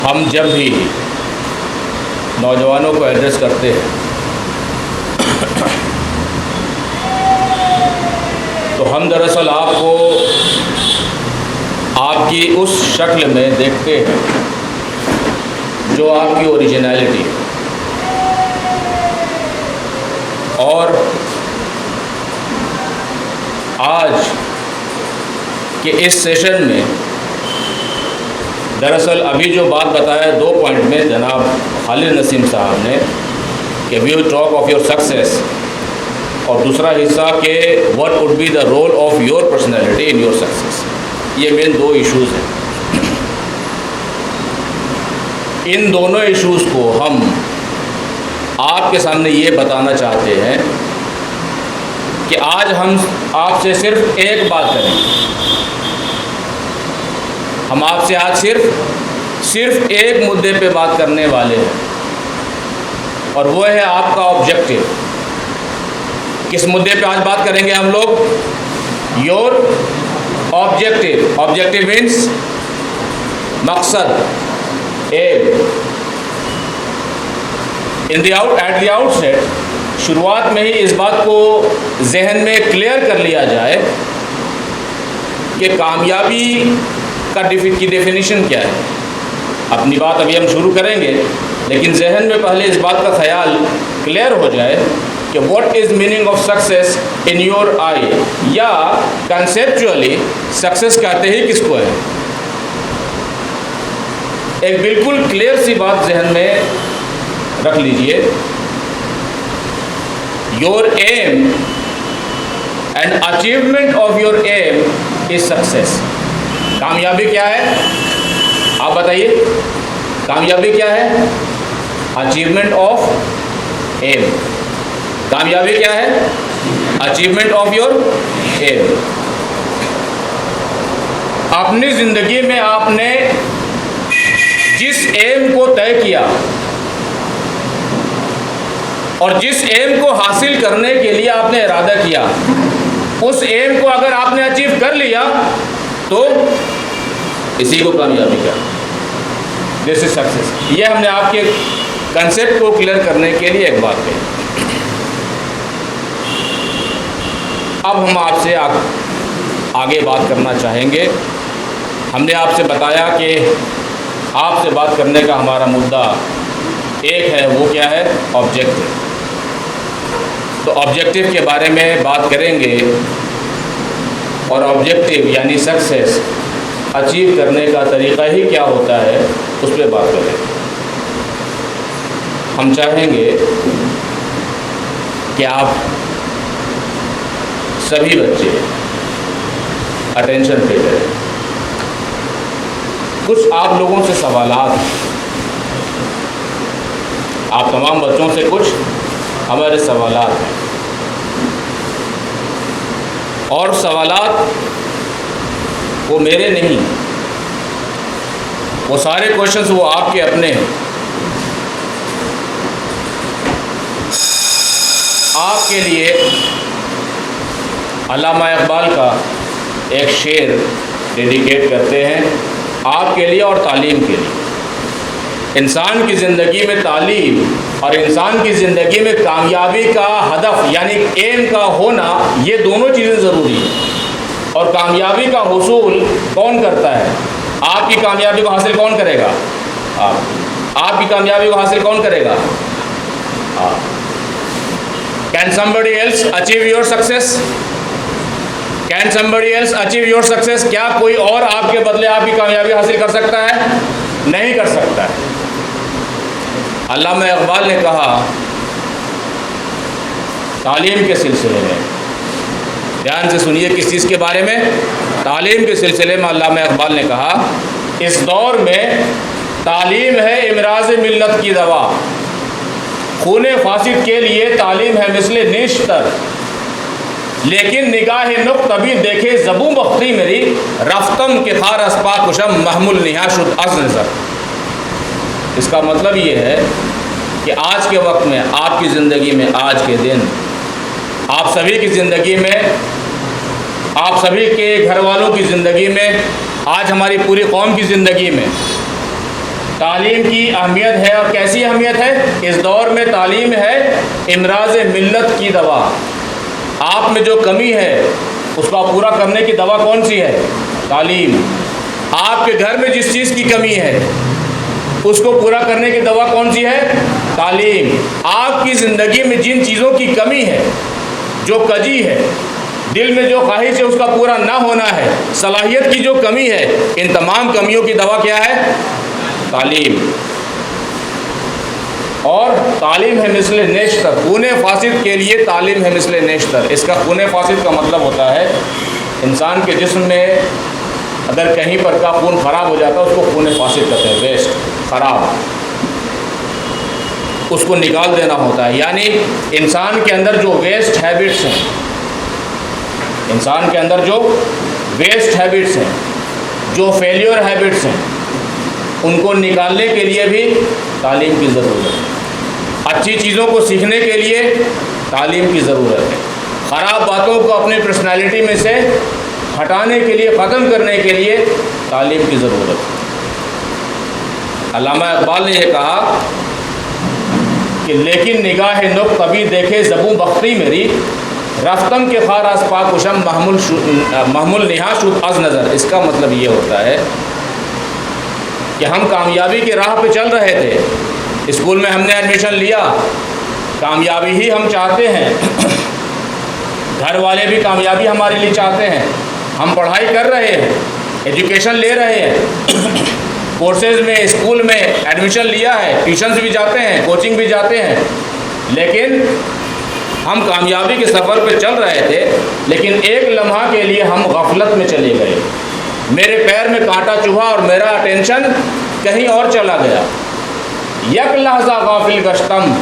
हम जब भी नौजवानों को एड्रेस करते हैं तो हम दरअसल आपको आपकी उस शक्ल में देखते हैं जो आपकी ओरिजिनलिटी है। और आज के इस सेशन में दरअसल अभी जो बात बताया 2 पॉइंट में जनाब खालिद नसीम साहब ने कि we will talk of your success, और दूसरा हिस्सा के what would be the role of your personality in your success. ये मेन 2 इश्यूज़ हैं। इन दोनों इश्यूज़ को हम आपके सामने ये बताना चाहते हैं कि आज हम आपसे सिर्फ एक बात करेंगे। हम आपसे आज सिर्फ एक मुद्दे पे बात करने वाले हैं, और वो है आपका ऑब्जेक्टिव। किस मुद्दे पे आज बात करेंगे हम लोग? Your objective. ऑब्जेक्टिव मीन्स मकसद, एम। एट द आउटसेट शुरुआत में ही इस बात को जहन में क्लियर कर लिया जाए कि कामयाबी की डेफिनेशन क्या है। अपनी बात अभी हम शुरू करेंगे, लेकिन जहन में पहले इस बात का ख्याल क्लियर हो जाए कि what is meaning of success in your eye, या कंसेप्चुअली सक्सेस कहते ही किसको है। एक बिल्कुल क्लियर सी बात जहन में रख लीजिए। Your aim and achievement of your aim is success. कामयाबी क्या है? आप बताइए, कामयाबी क्या है? Achievement of aim. कामयाबी क्या है? Achievement of your aim. अपनी ज़िंदगी में आपने जिस एम को तय किया और जिस एम को हासिल करने के लिए आपने इरादा किया, उस एम को अगर आपने अचीव कर लिया तो इसी को कामयाबी का, दिस इज सक्सेस। ये हमने आपके कंसेप्ट को क्लियर करने के लिए एक बात कही। अब हम आपसे आगे बात करना चाहेंगे। हमने आपसे बताया कि आपसे बात करने का हमारा मुद्दा एक है, वो क्या है? ऑब्जेक्टिव। तो ऑब्जेक्टिव के बारे में बात करेंगे, और ऑब्जेक्टिव यानी सक्सेस अचीव करने का तरीक़ा ही क्या होता है उस पर बात करें। हम चाहेंगे कि आप सभी बच्चे अटेंशन पे करें। कुछ आप लोगों से सवालात, आप तमाम बच्चों से कुछ हमारे सवालात हैं, और सवालात वो मेरे नहीं, वो सारे क्वेश्चंस वो आपके अपने हैं। आपके लिए अल्लामा इकबाल का एक शेर डेडिकेट करते हैं, आपके लिए और तालीम के लिए। इंसान की ज़िंदगी में तालीम और इंसान की ज़िंदगी में कामयाबी का हदफ यानी एम का होना, ये दोनों चीज़ें ज़रूरी हैं। और कामयाबी का हुसूल कौन करता है? आपकी कामयाबी को हासिल कौन करेगा? आपकी कामयाबी को हासिल कौन करेगा? आप। Can somebody else achieve your success? Can somebody else achieve your success? क्या कोई और आपके बदले आपकी कामयाबी हासिल कर सकता है? नहीं कर सकता है। अल्लामा इकबाल ने कहा तालीम के सिलसिले में, ध्यान से सुनिए किस चीज़ के बारे में? तालीम के सिलसिले में अल्लामा इकबाल ने कहा, इस दौर में तालीम है इमराज़ मिल्लत की दवा, खूने फासिद के लिए तालीम है मिसले निश्तर, लेकिन निगाह नुक तभी देखे ज़बू बख्ती मेरी, रफ्तम के खार अस्पा कुशम महमुल निहाशुद अज़ नज़र। इसका मतलब ये है कि आज के वक्त में, आपकी ज़िंदगी में, आज के दिन आप सभी की ज़िंदगी में, आप सभी के घर वालों की ज़िंदगी में, आज हमारी पूरी कौम की ज़िंदगी में तालीम की अहमियत है, और कैसी अहमियत है? इस दौर में तालीम है इमराज़ मिल्लत की दवा। आप में जो कमी है उसको पूरा करने की दवा कौन सी है? तालीम। आपके घर में जिस चीज़ की कमी है उसको पूरा करने की दवा कौन सी है? तालीम। आपकी ज़िंदगी में जिन चीज़ों की कमी है, जो कजी है, दिल में जो ख्वाहिश है उसका पूरा ना होना है, सलाहियत की जो कमी है, इन तमाम कमियों की दवा क्या है? तालीम। और तालीम है मिसले नेश्तर, खूने फासिद के लिए तालीम है मिसले नेश्तर। इसका खूने फासिद का मतलब होता है इंसान के जिस्म में अगर कहीं पर का खून ख़राब हो जाता है उसको खूने फासिद कहते हैं, वेस्ट, ख़राब, उसको निकाल देना होता है। यानी इंसान के अंदर जो वेस्ट हैबिट्स हैं, इंसान के अंदर जो वेस्ट हैबिट्स हैं, जो फेलियर हैबिट्स हैं, उनको निकालने के लिए भी तालीम की ज़रूरत है। अच्छी चीज़ों को सीखने के लिए तालीम की ज़रूरत है। ख़राब बातों को अपनी पर्सनालिटी में से हटाने के लिए, ख़त्म करने के लिए तालीम की ज़रूरत है। अल्लामा इक़बाल ने यह कहा कि लेकिन निगाह नुक़ तभी देखे ज़बू बख्ती मेरी, रफ्तम के खार आस पाक उशम महमुल निहा शुद अज़ नज़र। इसका मतलब ये होता है कि हम कामयाबी की राह पे चल रहे थे, स्कूल में हमने एडमिशन लिया, कामयाबी ही हम चाहते हैं, घर वाले भी कामयाबी हमारे लिए चाहते हैं, हम पढ़ाई कर रहे हैं, एजुकेशन ले रहे हैं, कोर्सेज़ में, स्कूल में एडमिशन लिया है, ट्यूशन्स भी जाते हैं, कोचिंग भी जाते हैं, लेकिन हम कामयाबी के सफ़र पे चल रहे थे, लेकिन एक लम्हा के लिए हम गफलत में चले गए। मेरे पैर में कांटा चुभा और मेरा अटेंशन कहीं और चला गया। यक लहज़ा गाफिल गश्तम,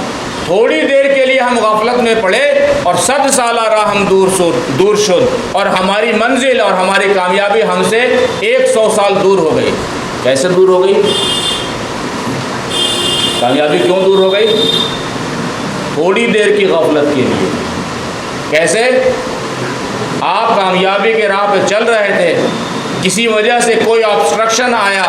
थोड़ी देर के लिए हम गफलत में पड़े और 100 साला राह हम दूर शुद, और हमारी मंजिल और हमारी कामयाबी हमसे 100 साल दूर हो गई। कैसे दूर हो गई? कामयाबी क्यों दूर हो गई? थोड़ी देर की गफलत के लिए। कैसे? आप कामयाबी के राह पे चल रहे थे, किसी वजह से कोई ऑब्स्ट्रक्शन आया,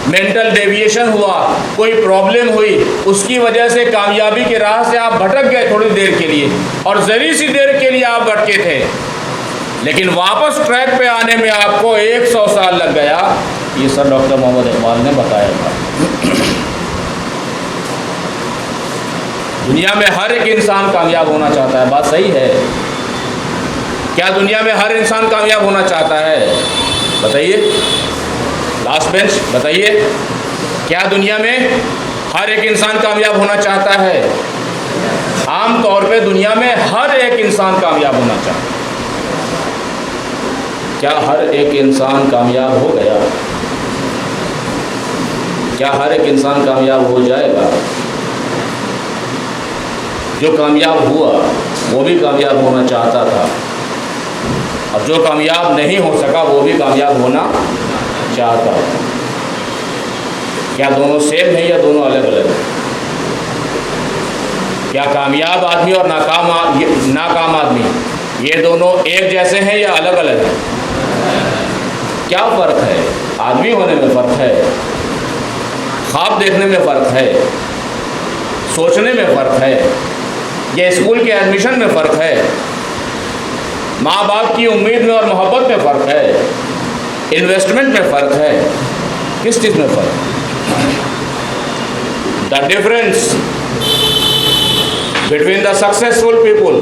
मेंटल डेविएशन हुआ, कोई प्रॉब्लम हुई, उसकी वजह से कामयाबी के राह से आप भटक गए थोड़ी देर के लिए, और ज़री सी देर के लिए आप भटके थे, लेकिन वापस ट्रैक पे आने में आपको 100 साल लग गया। ये सर डॉक्टर मोहम्मद इकबाल ने बताया था। दुनिया में हर एक इंसान कामयाब होना चाहता है, बात सही है। क्या दुनिया में हर इंसान कामयाब होना चाहता है? बताइए, लास्ट बेंच बताइए, क्या दुनिया में हर एक इंसान कामयाब होना चाहता है? आम तौर पे दुनिया में हर एक इंसान कामयाब होना चाहता है। क्या हर एक इंसान कामयाब हो गया? क्या हर एक इंसान कामयाब हो जाएगा? जो कामयाब हुआ वो भी कामयाब होना चाहता था, और जो कामयाब नहीं हो सका वो भी कामयाब होना चाहता था। क्या दोनों सेम है या दोनों अलग अलग है? क्या कामयाब आदमी और नाकाम आदमी ये दोनों एक जैसे हैं या अलग अलग हैं? क्या फ़र्क है? आदमी होने में फ़र्क है, ख्वाब देखने में फ़र्क है, सोचने में फ़र्क है, या स्कूल के एडमिशन में फ़र्क है, माँ बाप की उम्मीद में और मोहब्बत में फ़र्क है, इन्वेस्टमेंट में फ़र्क है। किस चीज़ में फ़र्क? The difference between the successful people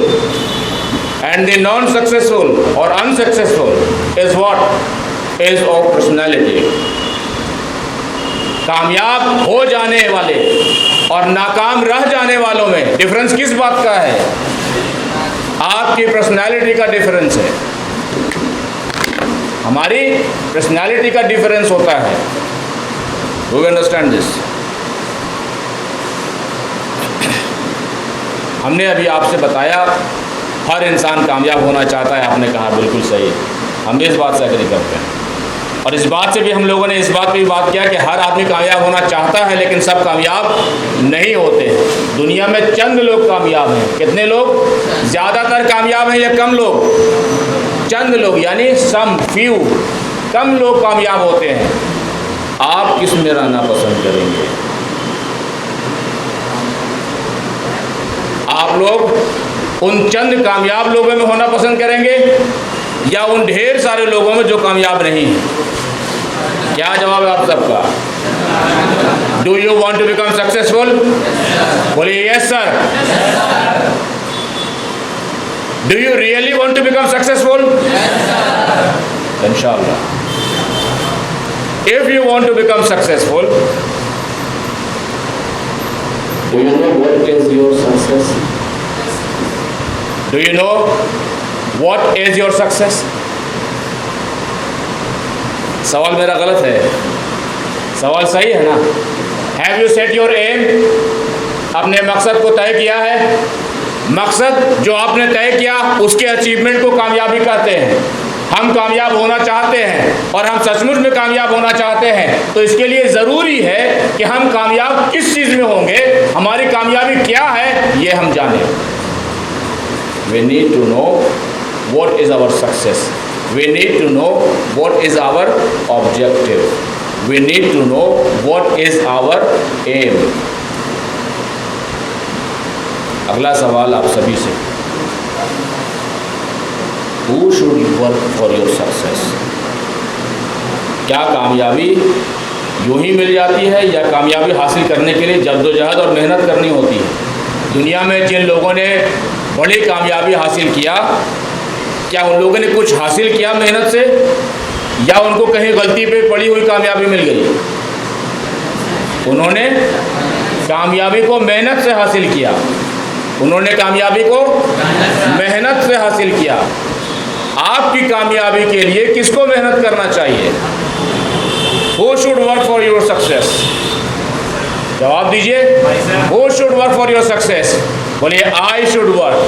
and the non successful और unsuccessful is what is of personality. कामयाब हो जाने वाले और नाकाम रह जाने वालों में डिफरेंस किस बात का है? आपकी पर्सनैलिटी का डिफरेंस है, हमारी पर्सनैलिटी का डिफरेंस होता है। Do you understand this? हमने अभी आपसे बताया हर इंसान कामयाब होना चाहता है, आपने कहा बिल्कुल सही, हम भी इस बात से एग्री करते हैं। और इस बात से भी हम लोगों ने इस बात पे भी बात किया कि हर आदमी कामयाब होना चाहता है, लेकिन सब कामयाब नहीं होते। दुनिया में चंद लोग कामयाब हैं। कितने लोग? ज़्यादातर कामयाब हैं या कम लोग? चंद लोग, यानी सम फ्यू, कम लोग कामयाब होते हैं। आप किस में रहना पसंद करेंगे? आप लोग उन चंद कामयाब लोगों में होना पसंद करेंगे या उन ढेर सारे लोगों में जो कामयाब नहीं हैं? क्या जवाब है आप सबका? Do you want to become successful? बोलिए yes sir. Do you really want to become successful? इंशाअल्लाह। If you want to become successful, Do you know what is your success? do you know what is your success? सवाल मेरा गलत है? सवाल सही है ना? Have you set your aim? अपने मकसद को तय किया है? मकसद जो आपने तय किया उसके अचीवमेंट को कामयाबी कहते हैं। हम कामयाब होना चाहते हैं और हम सचमुच में कामयाब होना चाहते हैं, तो इसके लिए ज़रूरी है कि हम कामयाब किस चीज़ में होंगे, हमारी कामयाबी क्या है, ये हम जानें। We need to know what is our success. We need to know what is our objective. We need to know what is our aim. अगला सवाल आप सभी से, Who should work for your success? क्या कामयाबी यूं ही मिल जाती है या कामयाबी हासिल करने के लिए जद्दोजहद और मेहनत करनी होती है? दुनिया में जिन लोगों ने बड़ी कामयाबी हासिल किया, क्या उन लोगों ने कुछ हासिल किया मेहनत से या उनको कहीं गलती पे पड़ी हुई कामयाबी मिल गई? उन्होंने कामयाबी को मेहनत से हासिल किया। उन्होंने कामयाबी को मेहनत से हासिल किया। आपकी कामयाबी के लिए किसको मेहनत करना चाहिए? Who should work for your success? जवाब दीजिए। Who should work for your success? बोलिए I should work.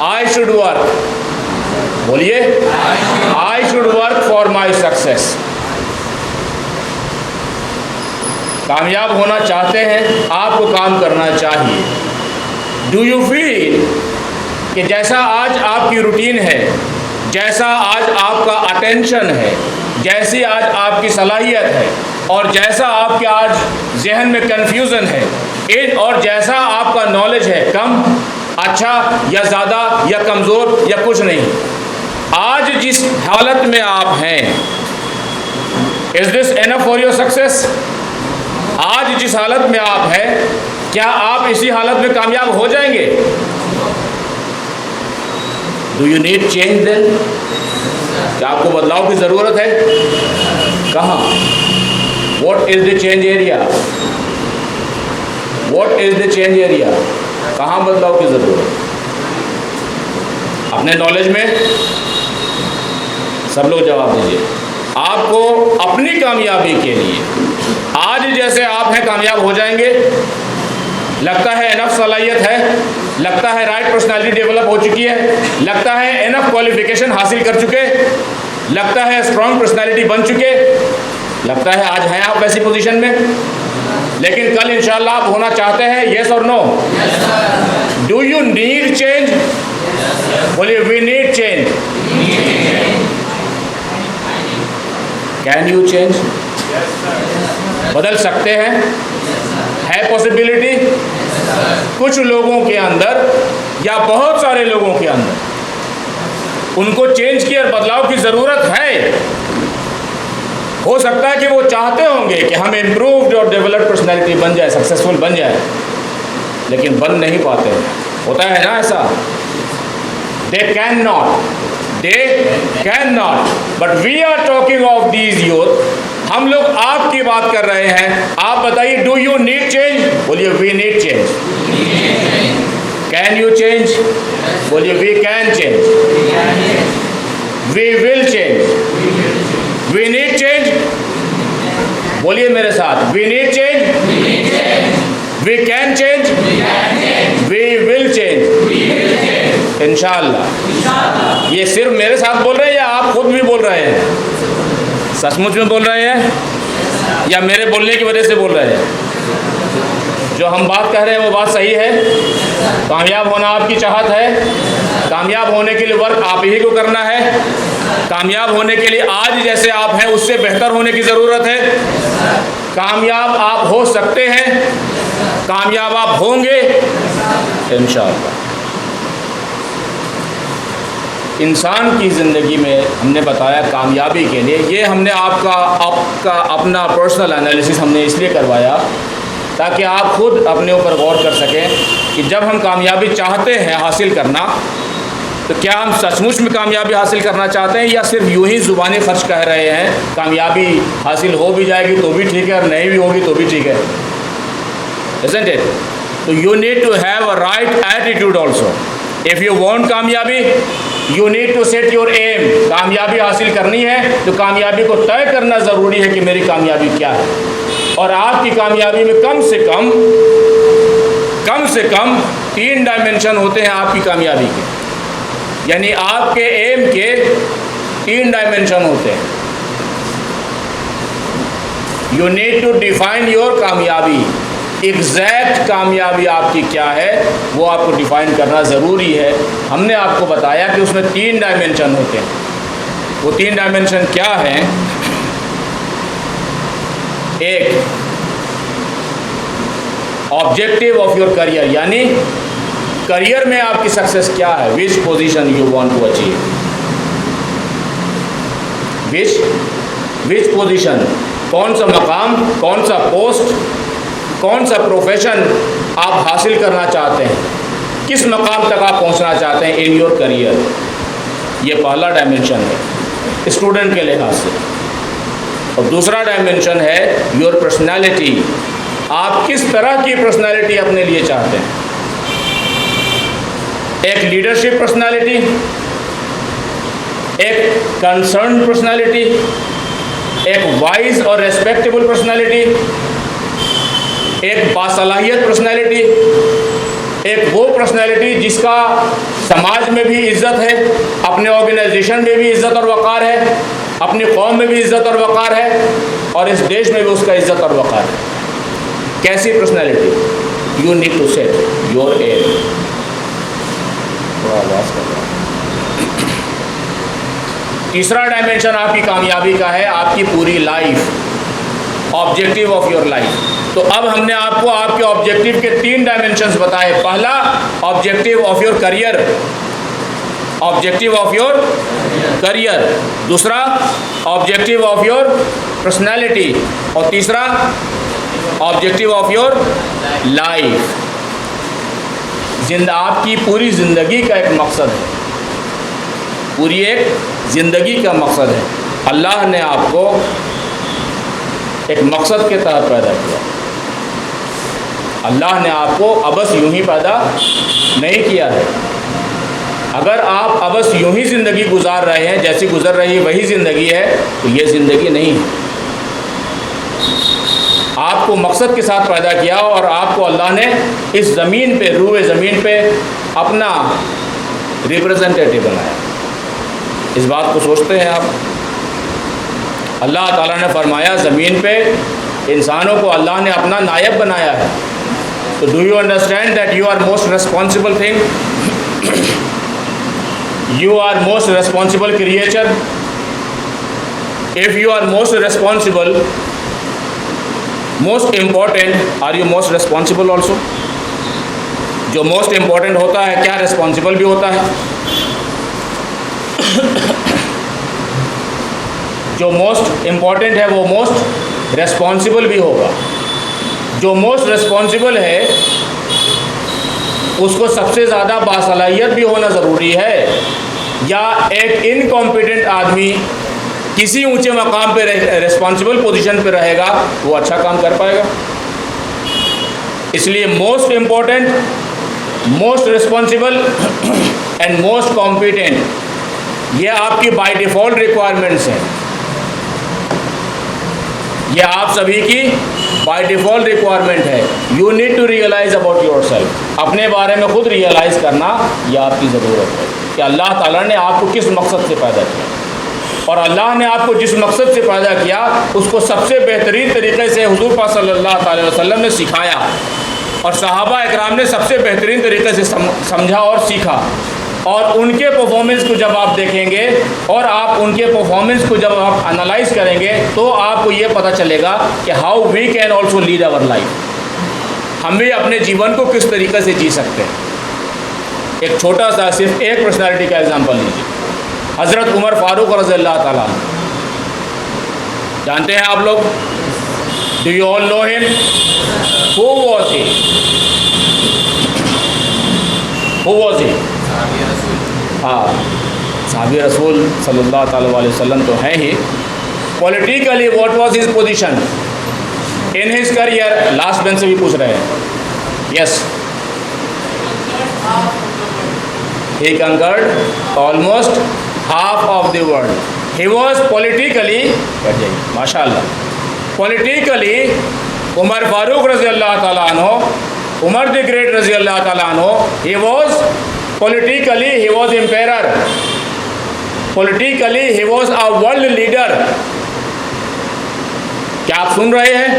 I should work. बोलिए I should work for my success. कामयाब होना चाहते हैं, आपको काम करना चाहिए। Do you feel कि जैसा आज आपकी रूटीन है, जैसा आज आपका अटेंशन है, जैसी आज आपकी सलाहियत है और जैसा आपके आज जहन में कन्फ्यूज़न है और जैसा आपका नॉलेज है, कम, अच्छा या ज़्यादा या कमज़ोर या कुछ नहीं, आज जिस हालत में आप हैं, is this enough for your success? आज जिस हालत में आप हैं, क्या आप इसी हालत में कामयाब हो जाएंगे? Do you need change then? क्या आपको बदलाव की ज़रूरत है? कहाँ? What is the change area? What is the change area? कहाँ बदलाव की ज़रूरत? अपने नॉलेज में? सब लोग जवाब दीजिए। आपको अपनी कामयाबी के लिए आज जैसे आप हैं कामयाब हो जाएंगे? लगता है एनफ सलाहियत है, लगता है राइट पर्सनालिटी डेवलप हो चुकी है, लगता है एनफ क्वालिफिकेशन हासिल कर चुके, लगता है स्ट्रॉन्ग पर्सनालिटी बन चुके, लगता है आज हैं आप वैसी पोजीशन में, लेकिन कल इंशाल्लाह आप होना चाहते हैं? येस और no? Do you need change? बोलिए we need change. Can you change? बदल सकते हैं? है पॉसिबिलिटी? कुछ लोगों के अंदर या बहुत सारे लोगों के अंदर उनको चेंज की और बदलाव की ज़रूरत है। हो सकता है कि वो चाहते होंगे कि हम इम्प्रूव्ड और डेवलप्ड पर्सनैलिटी बन जाए, सक्सेसफुल बन जाए, लेकिन बन नहीं पाते। होता है ना ऐसा? They cannot, but we are talking of these youth. हम लोग आपकी बात कर रहे हैं। आप बताइए, डू यू नीड चेंज? बोलिए we need change. Can you change? बोलिए we can change. We will change. We need change? बोलिए मेरे साथ, we need change, we can change, we will change इंशाअल्लाह। ये सिर्फ मेरे साथ बोल रहे हैं या आप खुद भी बोल रहे हैं? सचमुच में बोल रहे हैं या मेरे बोलने की वजह से बोल रहे हैं? जो हम बात कह रहे हैं वो बात सही है। कामयाब होना आपकी चाहत है। कामयाब होने के लिए वर्क आप ही को करना है। कामयाब होने के लिए आज जैसे आप हैं उससे बेहतर होने की ज़रूरत है। कामयाब आप हो सकते हैं, कामयाब आप होंगे इंशाअल्लाह। इंसान की ज़िंदगी में हमने बताया कामयाबी के लिए, ये हमने आपका अपना पर्सनल एनालिसिस हमने इसलिए करवाया ताकि आप खुद अपने ऊपर गौर कर सकें कि जब हम कामयाबी चाहते हैं हासिल करना, तो क्या हम सचमुच में कामयाबी हासिल करना चाहते हैं या सिर्फ यूं ही ज़ुबानी खर्च कह रहे हैं कामयाबी हासिल हो भी जाएगी तो भी ठीक है और नहीं भी होगी तो भी ठीक है, isn't it? तो you need to have a right attitude also. If you want कामयाबी, you need to set your aim. कामयाबी हासिल करनी है तो कामयाबी को तय करना ज़रूरी है कि मेरी कामयाबी क्या है, और आपकी कामयाबी में कम से कम 3 डायमेंशन होते हैं आपकी कामयाबी के, यानी आपके एम के 3 डायमेंशन होते हैं। You need to define your कामयाबी, एग्जैक्ट कामयाबी आपकी क्या है वो आपको डिफाइन करना ज़रूरी है। हमने आपको बताया कि उसमें 3 डायमेंशन होते हैं। वो 3 डायमेंशन क्या हैं? एक, ऑब्जेक्टिव ऑफ योर करियर, यानी करियर में आपकी सक्सेस क्या है, which position you want to achieve, which position, कौन सा मकाम, कौन सा पोस्ट, कौन सा प्रोफेशन आप हासिल करना चाहते हैं, किस मकाम तक आप पहुंचना चाहते हैं इन योर करियर। ये पहला डायमेंशन है स्टूडेंट के लिहाज से। और दूसरा डायमेंशन है योर पर्सनैलिटी, आप किस तरह की पर्सनैलिटी अपने लिए चाहते हैं। एक लीडरशिप पर्सनैलिटी, एक कंसर्न पर्सनैलिटी, एक वाइज और रेस्पेक्टेबल पर्सनैलिटी, एक बासलाहियत पर्सनैलिटी, एक वो पर्सनैलिटी जिसका समाज में भी इज़्ज़त है, अपने ऑर्गेनाइजेशन में भी इज़्ज़त और वक़ार है, अपनी कौम में भी इज़्ज़त और वक़ार है, और इस देश में भी उसका इज़्ज़त और वक़ार है। कैसी personality? You need to set your aim. तीसरा डायमेंशन आपकी कामयाबी का है आपकी पूरी life, objective of your life. तो अब हमने आपको आपके ऑब्जेक्टिव के 3 डायमेंशंस बताए। पहला, objective of your career, objective of your career. दूसरा, ऑब्जेक्टिव ऑफ योर पर्सनैलिटी। और तीसरा, ऑब्जेक्टिव ऑफ योर लाइफ। आपकी पूरी ज़िंदगी का एक मकसद है, पूरी एक ज़िंदगी का मकसद है। अल्लाह ने आपको एक मकसद के तहत पैदा किया। अल्लाह ने आपको अबस यूं ही पैदा नहीं किया है। अगर आप अबस यूं ही ज़िंदगी गुजार रहे हैं, जैसी गुजर रही है वही ज़िंदगी है, तो ये ज़िंदगी नहीं है। आपको मकसद के साथ पैदा किया और आपको अल्लाह ने इस ज़मीन पे, रूए ज़मीन पे अपना रिप्रेजेंटेटिव बनाया। इस बात को सोचते हैं आप? अल्लाह ताला ने फरमाया ज़मीन पे इंसानों को अल्लाह ने अपना नायब बनाया है। तो do you understand that you are most responsible thing, you are most responsible creature. If you are most responsible, most important, are you most responsible also? जो मोस्ट इम्पॉर्टेंट होता है क्या रिस्पॉन्सिबल भी होता है? जो मोस्ट इम्पॉर्टेंट है वो मोस्ट रिस्पॉन्सिबल भी होगा। जो मोस्ट रिस्पॉन्सिबल है उसको सबसे ज़्यादा बासलाहियत भी होना ज़रूरी है, या एक इनकॉम्पिटेंट आदमी किसी ऊंचे मकाम पे रिस्पॉन्सिबल पोजीशन पे रहेगा वो अच्छा काम कर पाएगा? इसलिए most important, most responsible and most competent, ये आपकी बाय डिफ़ॉल्ट रिक्वायरमेंट्स हैं। ये आप सभी की बाय डिफ़ॉल्ट रिक्वायरमेंट है। You need to realise about yourself. अपने बारे में खुद रियलाइज़ करना यह आपकी ज़रूरत है कि अल्लाह ताला ने आपको किस मकसद से पैदा किया, और अल्लाह ने आपको जिस मकसद से पैदा किया उसको सबसे बेहतरीन तरीके से हुज़ूर पाक सल्लल्लाहु अलैहि वसल्लम ने सिखाया, और सहाबा इकराम ने सबसे बेहतरीन तरीके से समझा और सीखा। और उनके परफॉर्मेंस को जब आप देखेंगे और आप उनके परफॉर्मेंस को जब आप एनालाइज करेंगे तो आपको ये पता चलेगा कि how we can also lead our life. हम भी अपने जीवन को किस तरीके से जी सकते हैं। एक छोटा सा सिर्फ एक पर्सनालिटी का एग्जांपल लीजिए, हज़रत उमर फारूक रज़ियल्लाहु ताला अन्हु। जानते हैं आप लोग? Do you all know him? Who was he? Who was he? हाँ, साहबी रसूल सल्लल्लाहु अलैहि वसल्लम तो हैं ही। Politically what was his position in his career? Last bench से भी पूछ रहे हैं। Yes, he conquered almost half of the world. He was politically, माशाअल्लाह, politically उमर फारूक रज़ियल्लाहु ताला अन्हु, उमर द ग्रेट रज़ियल्लाहु ताला अन्हु, he was politically he was emperor, politically he was a world leader। क्या आप सुन रहे हैं?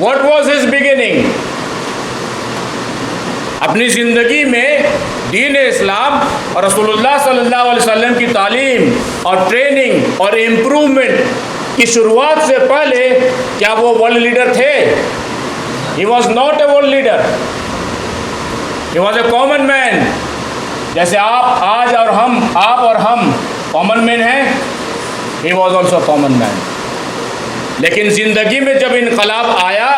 What was his beginning? अपनी ज़िंदगी में दीन इस्लाम और रसूलुल्लाह सल्लल्लाहु अलैहि वसल्लम की तालीम और ट्रेनिंग और इम्प्रूवमेंट की शुरुआत से पहले क्या वो वर्ल्ड लीडर थे? He was not a world leader, he was a common man. जैसे आप आज और हम कॉमन मैन हैं, he was also common man. लेकिन ज़िंदगी में जब इनकलाब आया,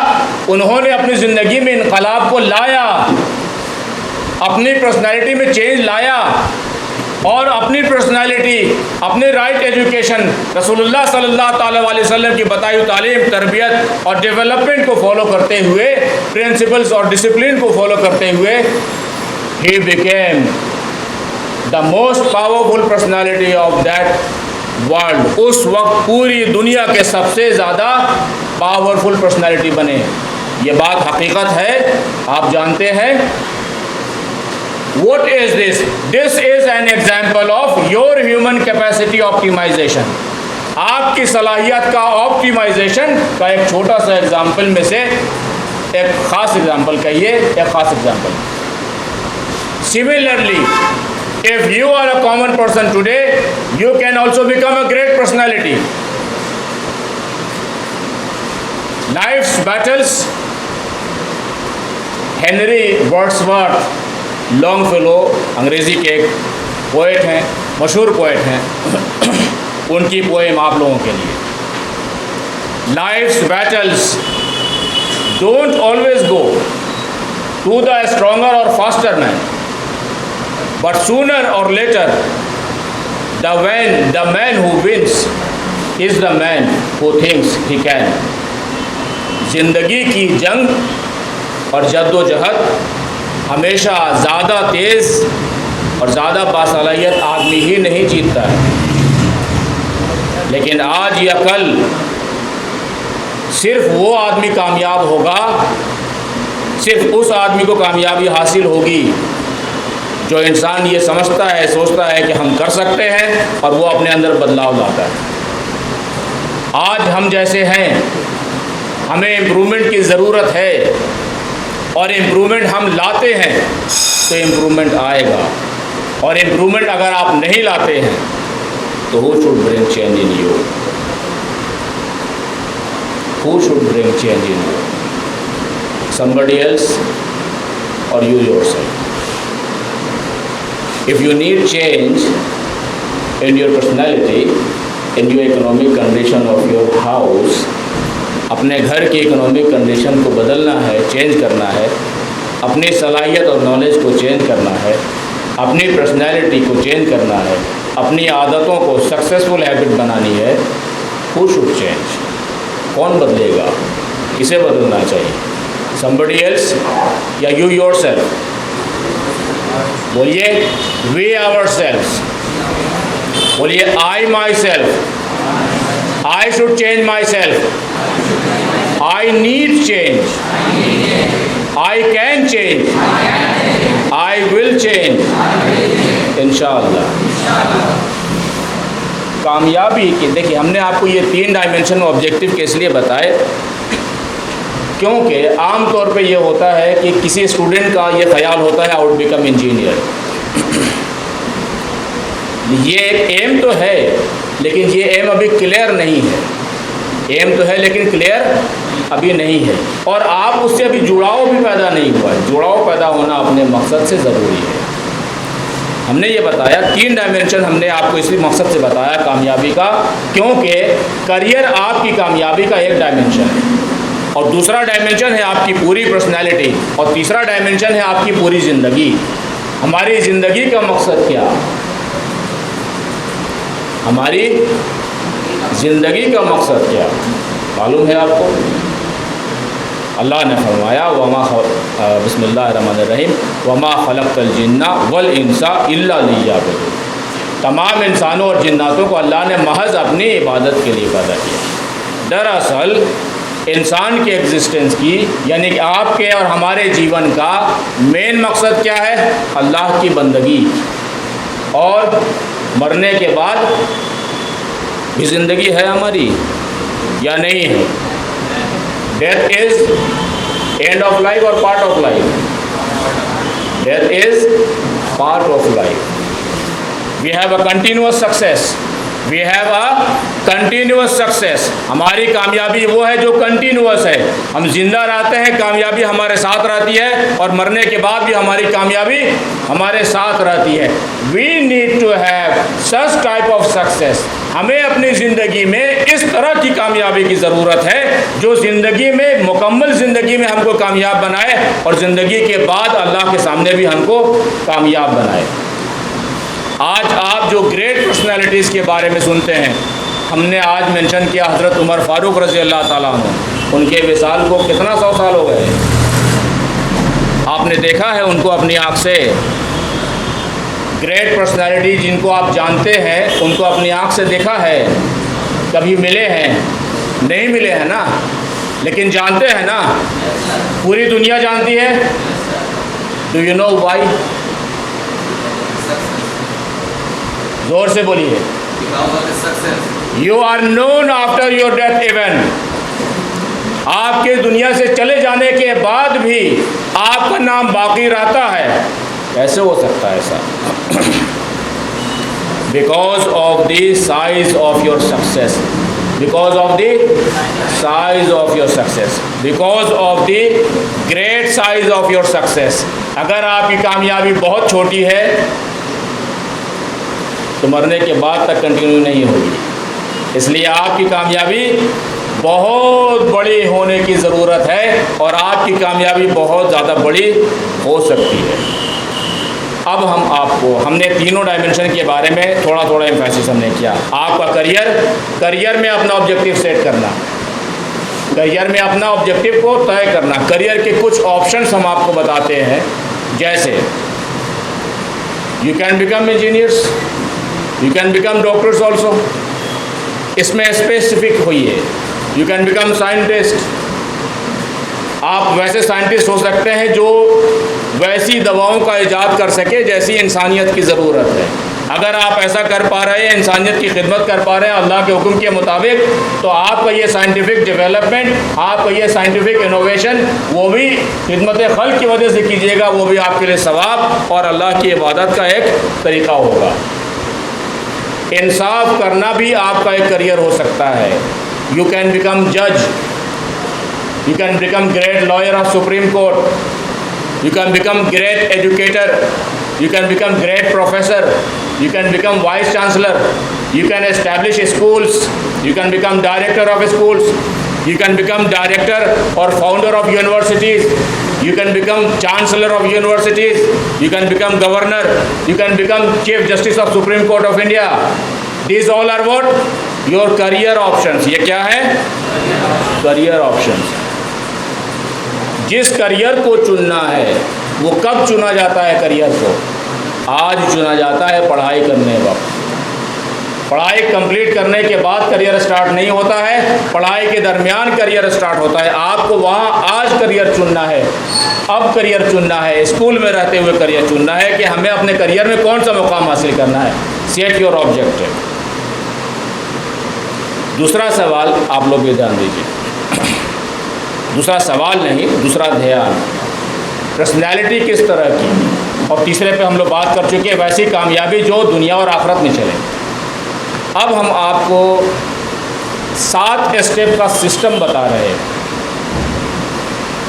उन्होंने अपनी ज़िंदगी में इनकलाब को लाया, अपनी पर्सनैलिटी में चेंज लाया और अपनी पर्सनैलिटी, अपने राइट एजुकेशन, रसूलुल्लाह सल्लल्लाहु अलैहि वसल्लम की बताई हुई तालीम, तरबियत और डेवलपमेंट को फॉलो करते हुए, प्रिंसिपल्स और डिसिप्लिन को फॉलो करते हुए, he became the most powerful personality of that world. उस वक्त पूरी दुनिया के सबसे ज़्यादा पावरफुल पर्सनैलिटी बने। ये बात हकीकत है, आप जानते हैं। What is this? This is an example of your human capacity optimization। आपकी सलाहियत का ऑप्टिमाइजेशन का एक छोटा सा एग्जाम्पल में से एक ख़ास एग्जाम्पल कहिए, एक ख़ास example. Similarly, if you are a common person today, you can also become a great personality। Life's battles, Henry Wordsworth Longfellow, अंग्रेज़ी के एक पोएट हैं, मशहूर पोएट हैं, उनकी पोएम आप लोगों के लिए। Life's battles don't always go to the stronger और फास्टर मैन, बट सूनर और later the man who wins is the man who thinks he can. ज़िंदगी की जंग और जद्दोजहद हमेशा ज़्यादा तेज़ और ज़्यादा बासलाहियत आदमी ही नहीं जीतता है, लेकिन आज या कल सिर्फ वो आदमी कामयाब होगा, सिर्फ उस आदमी को कामयाबी हासिल होगी जो इंसान ये समझता है, सोचता है कि हम कर सकते हैं और वो अपने अंदर बदलाव लाता है। आज हम जैसे हैं, हमें इम्प्रूवमेंट की ज़रूरत है और इम्प्रूवमेंट हम लाते हैं तो इम्प्रूवमेंट आएगा, और इम्प्रूवमेंट अगर आप नहीं लाते हैं तो who should bring change in you? Who should bring change in you? somebody else or you yourself? If you need change in your personality, in your economic condition of your house, अपने घर की economic condition को बदलना है, change करना है, अपनी सलाहियत और नॉलेज को चेंज करना है, अपनी पर्सनैलिटी को चेंज करना है, अपनी आदतों को सक्सेसफुल हैबिट बनानी है, हु शुड चेंज? कौन बदलेगा? किसे बदलना चाहिए? somebody else या you yourself? बोलिए we ourselves, बोलिए I myself, I should change myself, I need change, I can change, I will change, इंशाअल्लाह। कामयाबी की देखिए, हमने आपको ये 3 डायमेंशन ऑब्जेक्टिव के इसलिए बताए क्योंकि आम तौर पे ये होता है कि किसी स्टूडेंट का ये ख्याल होता है आई वुड बिकम इंजीनियर, ये एक एम तो है, लेकिन ये एम अभी क्लियर नहीं है। एम तो है लेकिन क्लियर अभी नहीं है, और आप उससे अभी जुड़ाव भी पैदा नहीं हुआ है। जुड़ाव पैदा होना अपने मकसद से ज़रूरी है। हमने ये बताया 3 डायमेंशन हमने आपको इसी मकसद से बताया कामयाबी का, क्योंकि करियर आपकी कामयाबी का एक डायमेंशन है, और दूसरा डायमेंशन है आपकी पूरी पर्सनैलिटी, और तीसरा डायमेंशन है आपकी पूरी ज़िंदगी। हमारी ज़िंदगी का मकसद क्या? हमारी ज़िंदगी का मकसद क्या मालूम है आपको? अल्लाह ने फरमाया बिस्मिल्लाहिर्रहमानिर्रहीम वमा खलक़तल जिन्ना वल इंसा इल्ला लियअबुदून। तमाम इंसानों और जिन्नातों को अल्लाह ने महज अपनी इबादत के लिए पैदा किया। दरअसल इंसान के एग्जिस्टेंस की, यानी कि आपके और हमारे जीवन का मेन मकसद क्या है? अल्लाह की बंदगी, और मरने के बाद भी ज़िंदगी है हमारी या नहीं है? Death is end of life और part of life? Death is part of life. We have a continuous success, we have a continuous success. हमारी कामयाबी वो है जो कंटिन्यूअस है। हम जिंदा रहते हैं, कामयाबी हमारे साथ रहती है, और मरने के बाद भी हमारी कामयाबी हमारे साथ रहती है। We need to have such type of success. हमें अपनी ज़िंदगी में इस तरह की कामयाबी की ज़रूरत है जो ज़िंदगी में, मुकम्मल ज़िंदगी में हमको कामयाब बनाए, और ज़िंदगी के बाद अल्लाह के सामने भी हमको कामयाब बनाए। आज आप जो ग्रेट पर्सनैलिटीज़ के बारे में सुनते हैं, हमने आज मेंशन किया हज़रत उमर फ़ारूक रज़ी अल्लाह ताला अन्हु। उनके विसाल को कितना 100 साल हो गए? आपने देखा है उनको अपनी आँख से? ग्रेट पर्सनैलिटी जिनको आप जानते हैं, उनको अपनी आँख से देखा है? कभी मिले हैं? नहीं मिले हैं ना, लेकिन जानते हैं ना? पूरी दुनिया जानती है। Do you know why? जोर से बोलिए। You are known after your death even. आपके दुनिया से चले जाने के बाद भी आपका नाम बाकी रहता है। कैसे हो सकता है ऐसा? Because of the size of your success, because of the size of your success, because of the great size of your success. अगर आपकी कामयाबी बहुत छोटी है तो मरने के बाद तक कंटिन्यू नहीं होगी। इसलिए आपकी कामयाबी बहुत बड़ी होने की ज़रूरत है, और आपकी कामयाबी बहुत ज़्यादा बड़ी हो सकती है। अब हमने तीनों डायमेंशन के बारे में थोड़ा थोड़ा एम्फेसिस हमने किया। आपका करियर में अपना ऑब्जेक्टिव सेट करना, करियर में अपना ऑब्जेक्टिव को तय करना। करियर के कुछ ऑप्शंस हम आपको बताते हैं, जैसे you can become engineers, you can become doctors also. इसमें स्पेसिफिक होइए। You can become scientist. आप वैसे साइंटिस्ट हो सकते हैं जो वैसी दवाओं का इजाद कर सके जैसी इंसानियत की ज़रूरत है। अगर आप ऐसा कर पा रहे हैं, इंसानियत की खिदमत कर पा रहे हैं अल्लाह के हुक्म के मुताबिक, तो आपका ये साइंटिफिक डेवलपमेंट, आपका ये साइंटिफिक इनोवेशन, वो भी खिदमत खल्क़ की वजह से कीजिएगा, वो भी आपके लिए सवाब और अल्लाह की इबादत का एक तरीक़ा होगा। इंसाफ करना भी आपका एक करियर हो सकता है। यू कैन बिकम जज, you can become great lawyer of supreme court, you can become great educator, you can become great professor, you can become vice chancellor, you can establish schools, you can become director of schools, you can become director or founder of universities, you can become chancellor of universities, you can become governor, you can become chief justice of Supreme Court of India. These all are what? Your career options. ये क्या है? career options. जिस career को चुनना है वो कब चुना जाता है? करियर को आज चुना जाता है पढ़ाई करने वक्त। पढ़ाई कंप्लीट करने के बाद करियर स्टार्ट नहीं होता है, पढ़ाई के दरमियान करियर स्टार्ट होता है। आपको वहाँ आज करियर चुनना है, अब करियर चुनना है, स्कूल में रहते हुए करियर चुनना है कि हमें अपने करियर में कौन सा मुकाम हासिल करना है। Set your objective. दूसरा सवाल आप लोग भी ध्यान दीजिए, दूसरा सवाल नहीं, दूसरा ध्यान। पर्सनैलिटी किस तरह की? और तीसरे पे हम लोग बात कर चुके हैं, वैसी कामयाबी जो दुनिया और आखिरत में चले। अब हम आपको 7 स्टेप का सिस्टम बता रहे हैं।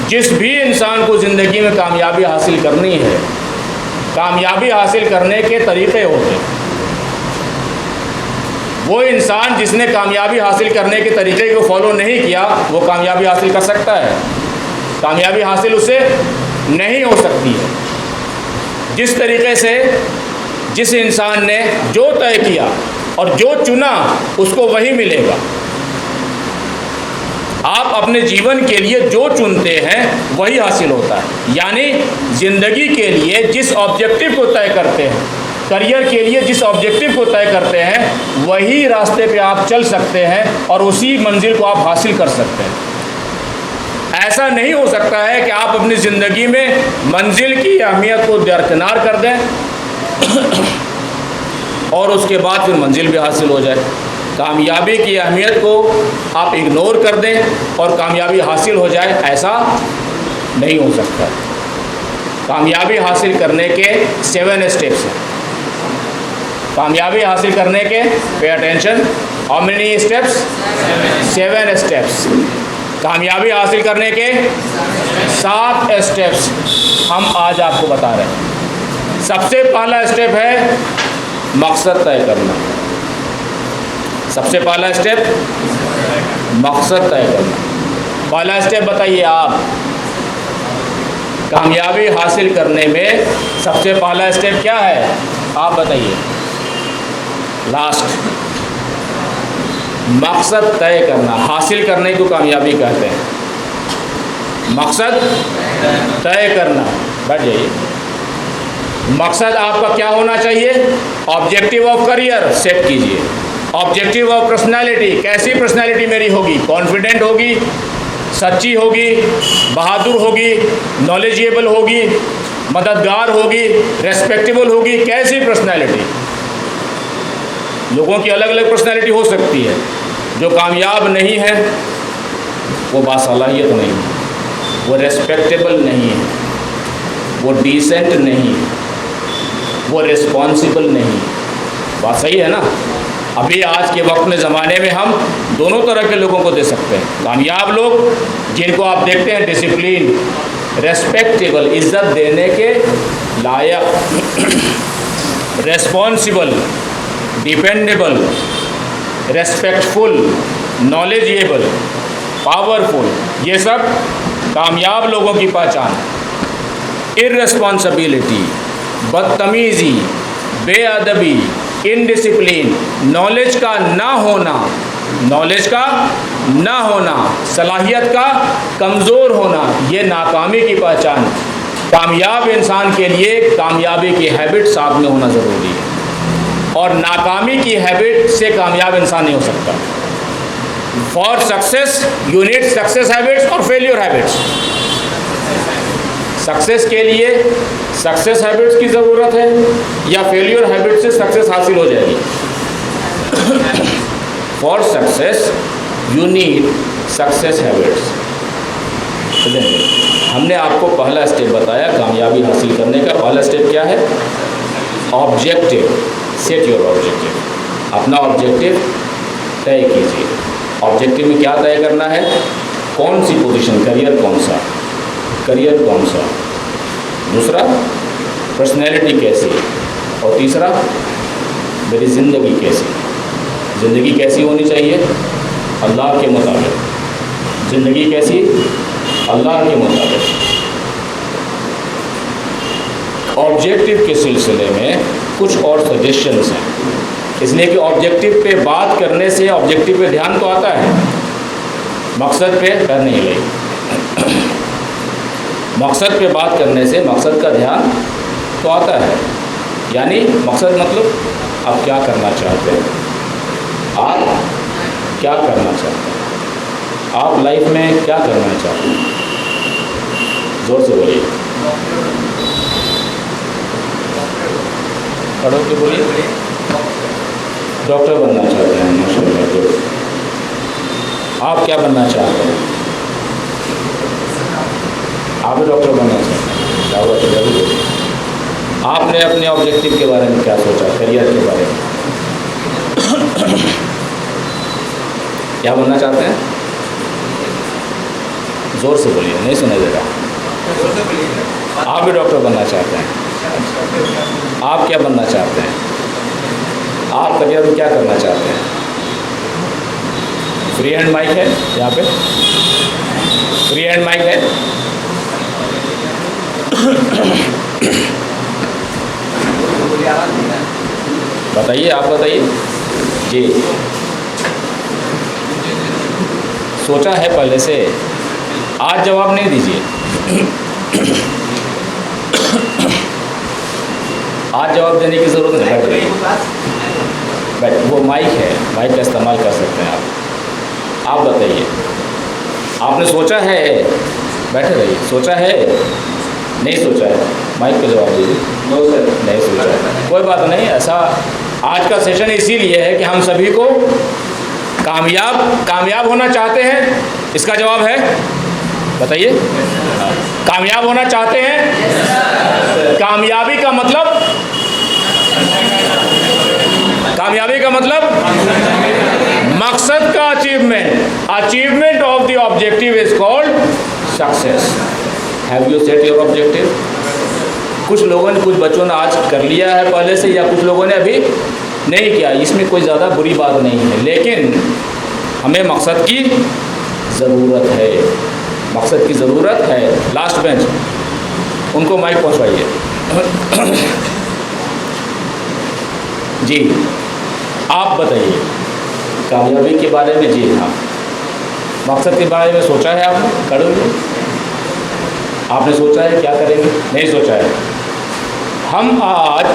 जिस भी इंसान को ज़िंदगी में कामयाबी हासिल करनी है, कामयाबी हासिल करने के तरीक़े होते हैं। वो इंसान जिसने कामयाबी हासिल करने के तरीक़े को फॉलो नहीं किया, वो कामयाबी हासिल कर सकता है? कामयाबी हासिल उससे नहीं हो सकती है। जिस तरीक़े से जिस इंसान ने जो तय किया और जो चुना, उसको वही मिलेगा। आप अपने जीवन के लिए जो चुनते हैं वही हासिल होता है। यानी ज़िंदगी के लिए जिस ऑब्जेक्टिव को तय करते हैं, करियर के लिए जिस ऑब्जेक्टिव को तय करते हैं, वही रास्ते पे आप चल सकते हैं और उसी मंजिल को आप हासिल कर सकते हैं। ऐसा नहीं हो सकता है कि आप अपनी ज़िंदगी में मंजिल की अहमियत को दरकिनार कर दें और उसके बाद फिर मंजिल भी हासिल हो जाए। कामयाबी की अहमियत को आप इग्नोर कर दें और कामयाबी हासिल हो जाए, ऐसा नहीं हो सकता। कामयाबी हासिल करने के 7 स्टेप्स हैं। कामयाबी हासिल करने के, pay attention, how many steps? 7 steps. कामयाबी हासिल करने के 7 स्टेप्स हम आज आपको बता रहे हैं। सबसे पहला स्टेप है मकसद तय करना। सबसे पहला स्टेप मकसद तय करना। पहला स्टेप बताइए आप, कामयाबी हासिल करने में सबसे पहला स्टेप क्या है? आप बताइए। लास्ट, मकसद तय करना। हासिल करने को कामयाबी कहते हैं। मकसद तय करना। बैठ जाइए। मकसद आपका क्या होना चाहिए? ऑब्जेक्टिव ऑफ करियर सेट कीजिए। ऑब्जेक्टिव ऑफ पर्सनालिटी, कैसी पर्सनालिटी मेरी होगी? कॉन्फिडेंट होगी, सच्ची होगी, बहादुर होगी, नॉलेजेबल होगी, मददगार होगी, रेस्पेक्टेबल होगी? कैसी पर्सनालिटी? लोगों की अलग अलग पर्सनालिटी हो सकती है। जो कामयाब नहीं है वो बासलाहियत नहीं है, वो रेस्पेक्टेबल नहीं है, वो डिसेंट नहीं है, वो रिस्पॉन्सिबल नहीं। बात सही है ना? अभी आज के वक्त में ज़माने में हम दोनों तरह के लोगों को दे सकते हैं। कामयाब लोग जिनको आप देखते हैं डिसिप्लिन, रेस्पेक्टेबल, इज़्ज़त देने के लायक, responsible, dependable, respectful, knowledgeable, powerful, ये सब कामयाब लोगों की पहचान। इर्रेस्पॉन्सिबिलिटी, बदतमीज़ी, बेअदबी, इनडिसिप्लिन, नॉलेज का ना होना, नॉलेज का ना होना, सलाहियत का कमज़ोर होना, ये नाकामी की पहचान। कामयाब इंसान के लिए कामयाबी की हैबिट साथ में होना ज़रूरी है, और नाकामी की हैबिट से कामयाब इंसान नहीं हो सकता। For success you need success habits और फेलियर हैबिट्स। सक्सेस के लिए सक्सेस हैबिट्स की ज़रूरत है या फेलियर हैबिट से सक्सेस हासिल हो जाएगी? For success you need success habits. हमने आपको पहला स्टेप बताया कामयाबी हासिल करने का। पहला स्टेप क्या है? ऑब्जेक्टिव। Set your objective. अपना ऑब्जेक्टिव तय कीजिए। ऑब्जेक्टिव में क्या तय करना है? कौन सी पोजीशन, करियर कौन सा, करियर कौन सा, दूसरा पर्सनैलिटी कैसी, और तीसरा मेरी ज़िंदगी कैसी। ज़िंदगी कैसी होनी चाहिए? अल्लाह के मुताबिक। ज़िंदगी कैसी? अल्लाह के मुताबिक। ऑब्जेक्टिव के सिलसिले में कुछ और सजेशंस हैं, इसलिए कि ऑब्जेक्टिव पे बात करने से ऑब्जेक्टिव पे ध्यान तो आता है, मकसद पे कर नहीं लगी। मकसद पे बात करने से मकसद का ध्यान तो आता है। यानी मकसद मतलब आप क्या करना चाहते हैं, आप क्या करना चाहते हैं, आप लाइफ में क्या करना चाहते हैं। ज़ोर से बोलिए, खड़ो के बोलिए। डॉक्टर बनना चाहते हैं, माशाल्लाह। आप क्या बनना चाहते हैं? आप भी डॉक्टर बनना चाहते हैं? क्या बात है, आपने अपने ऑब्जेक्टिव के बारे में क्या सोचा, करियर के बारे में? क्या बनना चाहते हैं? ज़ोर से बोलिए, नहीं सुनाई दे रहा। आप भी डॉक्टर बनना चाहते हैं? आप क्या बनना चाहते हैं? आप करियर में क्या करना चाहते हैं? फ्री हैंड माइक है यहाँ पे, फ्री हैंड माइक है। बताइए, आप बताइए जी। सोचा है पहले से? आज जवाब नहीं दीजिए। आज जवाब देने की ज़रूरत नहीं है। बैठ, वो माइक है, माइक का इस्तेमाल कर सकते हैं आप बताइए, आपने सोचा है? बैठे रहिए। सोचा है? नहीं सोचा है? माइक पे जवाब दीजिए। No sir. नहीं सोचा है, कोई बात नहीं। ऐसा आज का सेशन इसीलिए है कि हम सभी को कामयाब होना चाहते हैं। इसका जवाब है, बताइए। कामयाब होना चाहते हैं। कामयाबी का मतलब, कामयाबी का मतलब मकसद का achievement of the objective is called success. Have you set your objective? कुछ लोगों ने, कुछ बच्चों ने आज कर लिया है पहले से, या कुछ लोगों ने अभी नहीं किया। इसमें कोई ज़्यादा बुरी बात नहीं है, लेकिन हमें मकसद की ज़रूरत है, मकसद की ज़रूरत है। लास्ट बेंच, उनको माइक पहुंचवाइए। जी, आप बताइए कामयाबी के बारे में। जी हाँ, मकसद के बारे में सोचा है आपने? करोगे? आपने सोचा है क्या करेंगे? नहीं सोचा है। हम आज